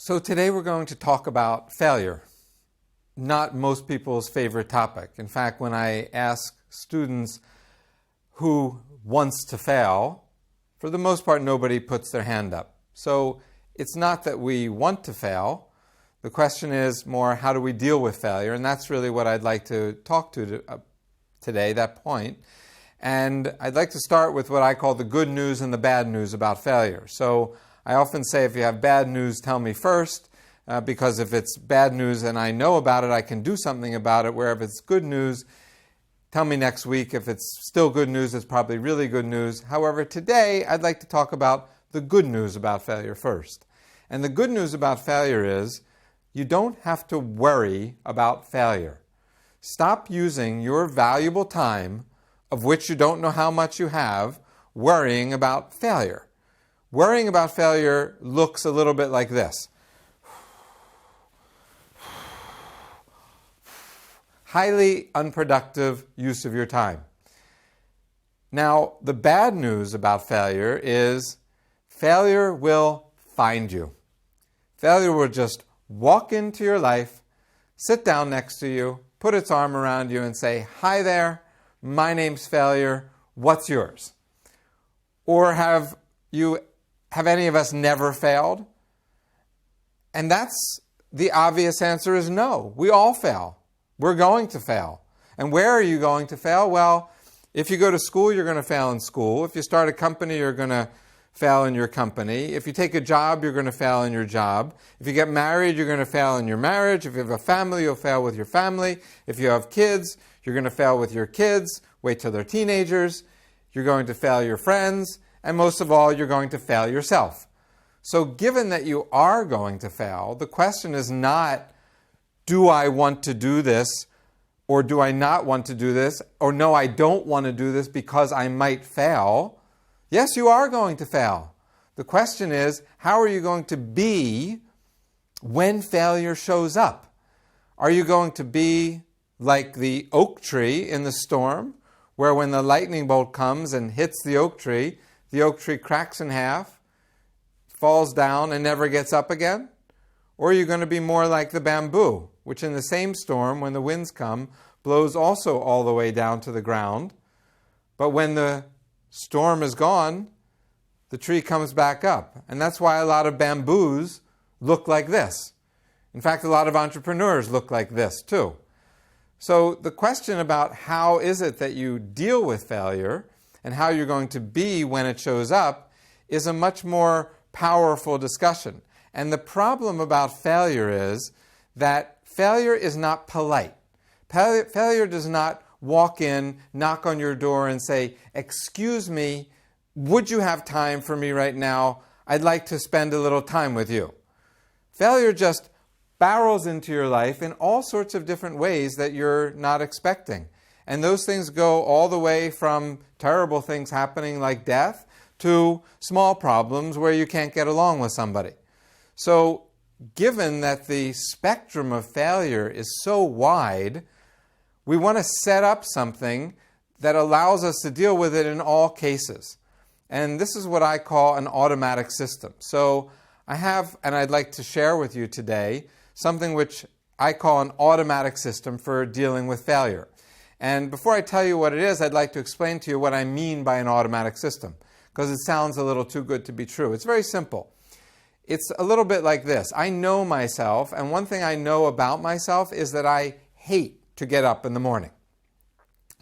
So today we're going to talk about failure, not most people's favorite topic. In fact, when I ask students who wants to fail, for the most part, nobody puts their hand up. So it's not that we want to fail. The question is more, how do we deal with failure? And that's really what I'd like to talk to today, that point. And I'd like to start with what I call the good news and the bad news about failure. So I often say, if you have bad news, tell me first, because if it's bad news and I know about it, I can do something about it. Where if it's good news, tell me next week. If it's still good news, it's probably really good news. However, today I'd like to talk about the good news about failure first. And the good news about failure is you don't have to worry about failure. Stop using your valuable time, of which you don't know how much you have, worrying about failure. Worrying about failure looks a little bit like this. Highly unproductive use of your time. Now, the bad news about failure is failure will find you. Failure will just walk into your life, sit down next to you, put its arm around you and say, "Hi there, my name's failure, what's yours?" Or have any of us never failed? And that's the obvious answer is no. We all fail. We're going to fail. And where are you going to fail? Well, if you go to school, you're going to fail in school. If you start a company, you're going to fail in your company. If you take a job, you're going to fail in your job. If you get married, you're going to fail in your marriage. If you have a family, you'll fail with your family. If you have kids, you're going to fail with your kids. Wait till they're teenagers. You're going to fail your friends. And most of all, you're going to fail yourself. So given that you are going to fail, the question is not, do I want to do this, or do I not want to do this, or no, I don't want to do this because I might fail. Yes, you are going to fail. The question is, how are you going to be when failure shows up? Are you going to be like the oak tree in the storm, where when the lightning bolt comes and hits the oak tree cracks in half, falls down, and never gets up again? Or are you going to be more like the bamboo, which in the same storm, when the winds come, blows also all the way down to the ground, but when the storm is gone, the tree comes back up? And that's why a lot of bamboos look like this. In fact, a lot of entrepreneurs look like this too. So the question about how is it that you deal with failure and how you're going to be when it shows up is a much more powerful discussion. And the problem about failure is that failure is not polite. Failure does not walk in, knock on your door and say, "Excuse me, would you have time for me right now? I'd like to spend a little time with you." Failure just barrels into your life in all sorts of different ways that you're not expecting. And those things go all the way from terrible things happening like death to small problems where you can't get along with somebody. So given that the spectrum of failure is so wide, we want to set up something that allows us to deal with it in all cases. And this is what I call an automatic system. So I have, and I'd like to share with you today, something which I call an automatic system for dealing with failure. And before I tell you what it is, I'd like to explain to you what I mean by an automatic system, because it sounds a little too good to be true. It's very simple. It's a little bit like this. I know myself, and one thing I know about myself is that I hate to get up in the morning.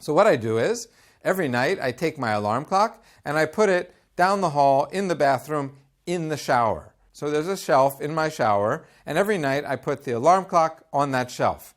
So what I do is, every night I take my alarm clock and I put it down the hall in the bathroom in the shower. So there's a shelf in my shower, and every night I put the alarm clock on that shelf.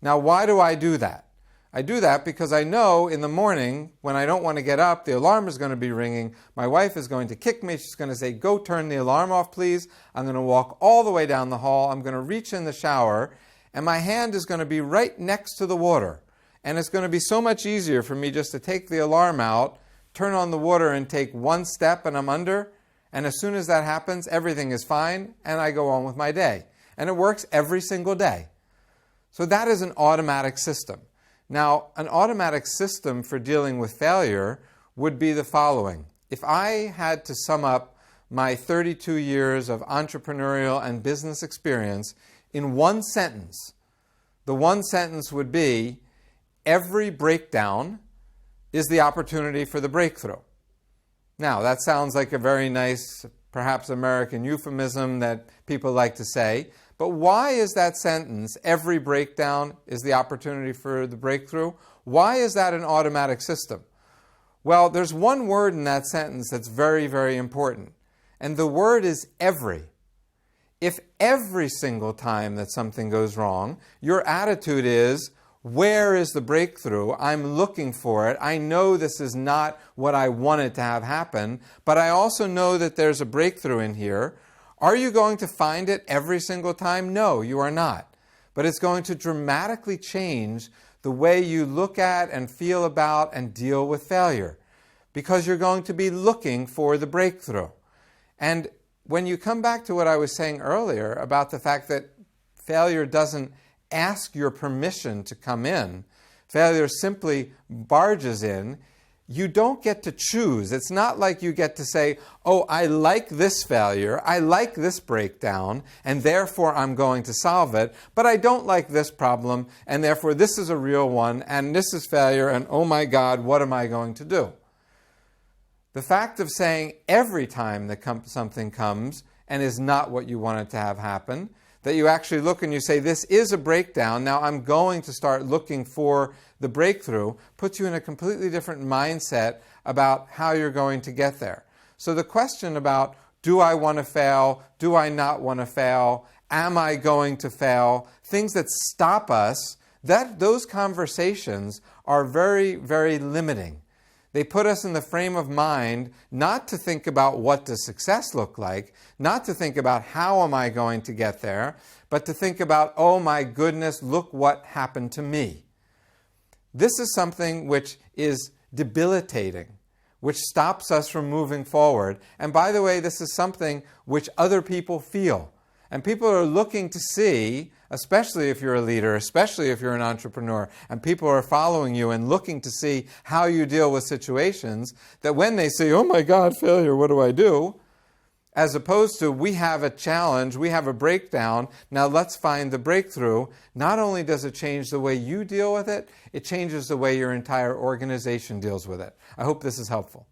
Now, why do I do that? I do that because I know in the morning, when I don't want to get up, the alarm is going to be ringing. My wife is going to kick me. She's going to say, "Go turn the alarm off, please." I'm going to walk all the way down the hall. I'm going to reach in the shower, and my hand is going to be right next to the water. And it's going to be so much easier for me just to take the alarm out, turn on the water, and take one step, and I'm under. And as soon as that happens, everything is fine, and I go on with my day. And it works every single day. So that is an automatic system. Now, an automatic system for dealing with failure would be the following. If I had to sum up my 32 years of entrepreneurial and business experience in one sentence, the one sentence would be, every breakdown is the opportunity for the breakthrough. Now, that sounds like a very nice, perhaps American euphemism that people like to say, but why is that sentence, every breakdown is the opportunity for the breakthrough? Why is that an automatic system? Well, there's one word in that sentence that's very, very important, and the word is every. If every single time that something goes wrong, your attitude is, where is the breakthrough? I'm looking for it. I know this is not what I wanted to have happen, but I also know that there's a breakthrough in here. Are you going to find it every single time? No, you are not. But it's going to dramatically change the way you look at and feel about and deal with failure, because you're going to be looking for the breakthrough. And when you come back to what I was saying earlier about the fact that failure doesn't ask your permission to come in, failure simply barges in, you don't get to choose. It's not like you get to say, oh, I like this failure, I like this breakdown, and therefore I'm going to solve it, but I don't like this problem, and therefore this is a real one, and this is failure, and oh my God, what am I going to do? The fact of saying every time that something comes and is not what you wanted to have happen, that you actually look and you say, this is a breakdown, now I'm going to start looking for the breakthrough, puts you in a completely different mindset about how you're going to get there. So the question about, do I want to fail? Do I not want to fail? Am I going to fail? Things that stop us, those conversations are very, very limiting. They put us in the frame of mind not to think about what does success look like, not to think about how am I going to get there, but to think about, oh my goodness, look what happened to me. This is something which is debilitating, which stops us from moving forward. And by the way, this is something which other people feel. And people are looking to see, especially if you're a leader, especially if you're an entrepreneur, and people are following you and looking to see how you deal with situations, that when they say, oh my God, failure, what do I do? As opposed to, we have a challenge, we have a breakdown, now let's find the breakthrough. Not only does it change the way you deal with it, it changes the way your entire organization deals with it. I hope this is helpful.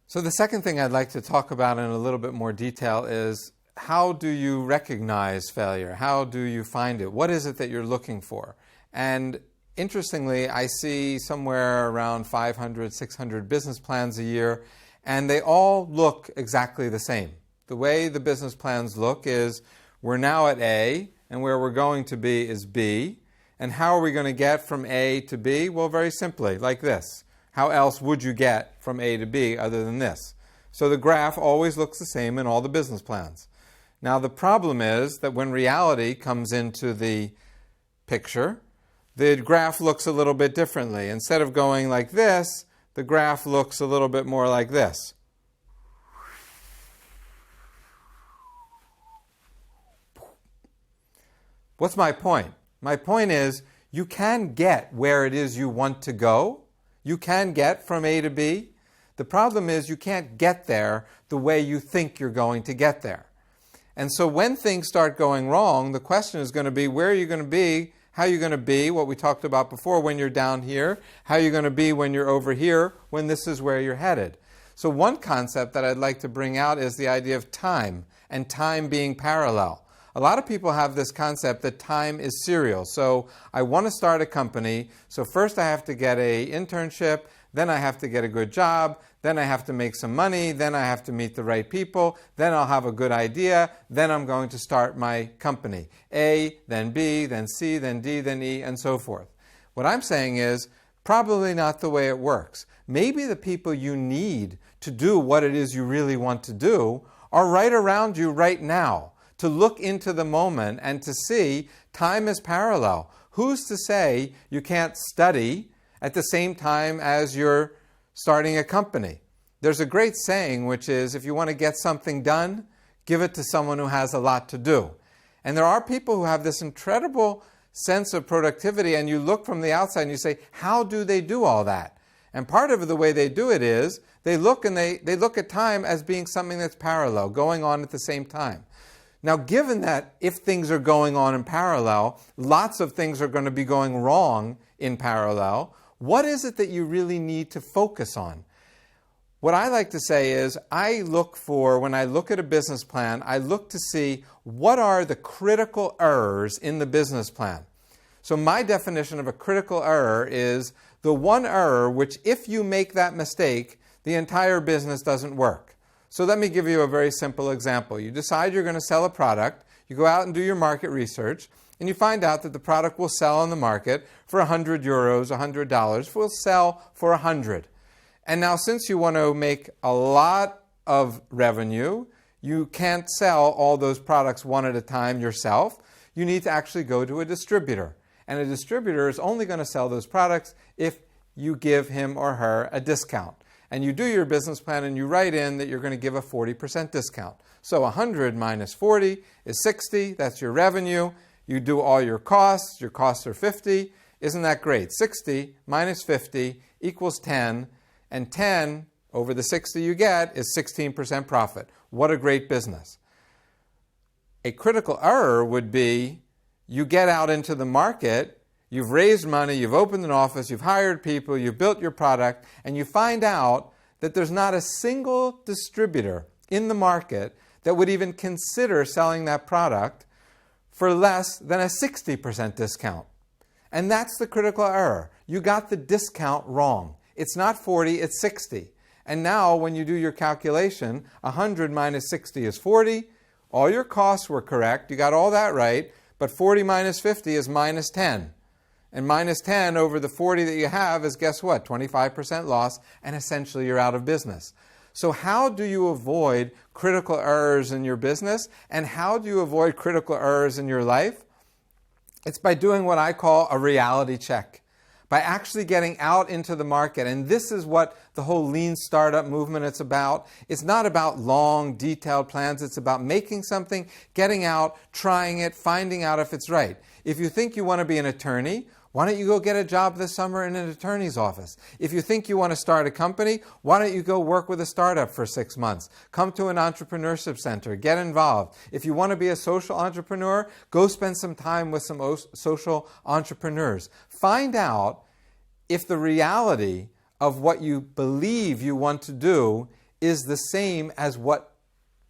So the second thing I'd like to talk about in a little bit more detail is, how do you recognize failure? How do you find it? What is it that you're looking for? And interestingly, I see somewhere around 500, 600 business plans a year, and they all look exactly the same. The way the business plans look is, we're now at A, and where we're going to be is B. And how are we going to get from A to B? Well, very simply, like this. How else would you get from A to B other than this? So the graph always looks the same in all the business plans. Now, the problem is that when reality comes into the picture, the graph looks a little bit differently. Instead of going like this, the graph looks a little bit more like this. What's my point? My point is, you can get where it is you want to go. You can get from A to B. The problem is you can't get there the way you think you're going to get there. And so when things start going wrong, the question is going to be, where are you going to be? How are you going to be, what we talked about before, when you're down here? How are you going to be when you're over here, when this is where you're headed? So one concept that I'd like to bring out is the idea of time, and time being parallel. A lot of people have this concept that time is serial. So I want to start a company, so first I have to get an internship, then I have to get a good job, then I have to make some money, then I have to meet the right people, then I'll have a good idea, then I'm going to start my company. A, then B, then C, then D, then E, and so forth. What I'm saying is, probably not the way it works. Maybe the people you need to do what it is you really want to do are right around you right now, to look into the moment and to see time is parallel. Who's to say you can't study at the same time as you're starting a company? There's a great saying, which is, if you want to get something done, give it to someone who has a lot to do. And there are people who have this incredible sense of productivity, and you look from the outside and you say, how do they do all that? And part of the way they do it is They look and they look at time as being something that's parallel, going on at the same time. Now, given that if things are going on in parallel, lots of things are going to be going wrong in parallel, what is it that you really need to focus on? What I like to say is when I look at a business plan, I look to see what are the critical errors in the business plan. So my definition of a critical error is the one error which, if you make that mistake, the entire business doesn't work. So let me give you a very simple example. You decide you're going to sell a product, you go out and do your market research, and you find out that the product will sell on the market for 100 euros, $100, will sell for 100. And now, since you want to make a lot of revenue, you can't sell all those products one at a time yourself. You need to actually go to a distributor. And a distributor is only going to sell those products if you give him or her a discount. And you do your business plan and you write in that you're going to give a 40% discount. So 100 minus 40 is 60. That's your revenue. You do all your costs. Your costs are 50. Isn't that great? 60 minus 50 equals 10. And 10 over the 60 you get is 16% profit. What a great business. A critical error would be you get out into the market, you've raised money, you've opened an office, you've hired people, you've built your product, and you find out that there's not a single distributor in the market that would even consider selling that product for less than a 60% discount. And that's the critical error. You got the discount wrong. It's not 40, it's 60. And now when you do your calculation, 100 minus 60 is 40. All your costs were correct. You got all that right. But 40 minus 50 is minus 10. And minus 10 over the 40 that you have is, guess what? 25% loss, and essentially you're out of business. So how do you avoid critical errors in your business? And how do you avoid critical errors in your life? It's by doing what I call a reality check. By actually getting out into the market. And this is what the whole lean startup movement is about. It's not about long, detailed plans. It's about making something, getting out, trying it, finding out if it's right. If you think you want to be an attorney, why don't you go get a job this summer in an attorney's office? If you think you want to start a company, why don't you go work with a startup for 6 months? Come to an entrepreneurship center, get involved. If you want to be a social entrepreneur, go spend some time with some social entrepreneurs. Find out if the reality of what you believe you want to do is the same as what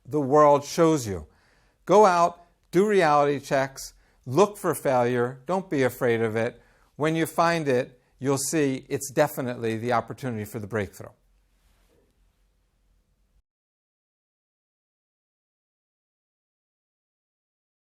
the world shows you. Go out, do reality checks, look for failure, don't be afraid of it. When you find it, you'll see it's definitely the opportunity for the breakthrough.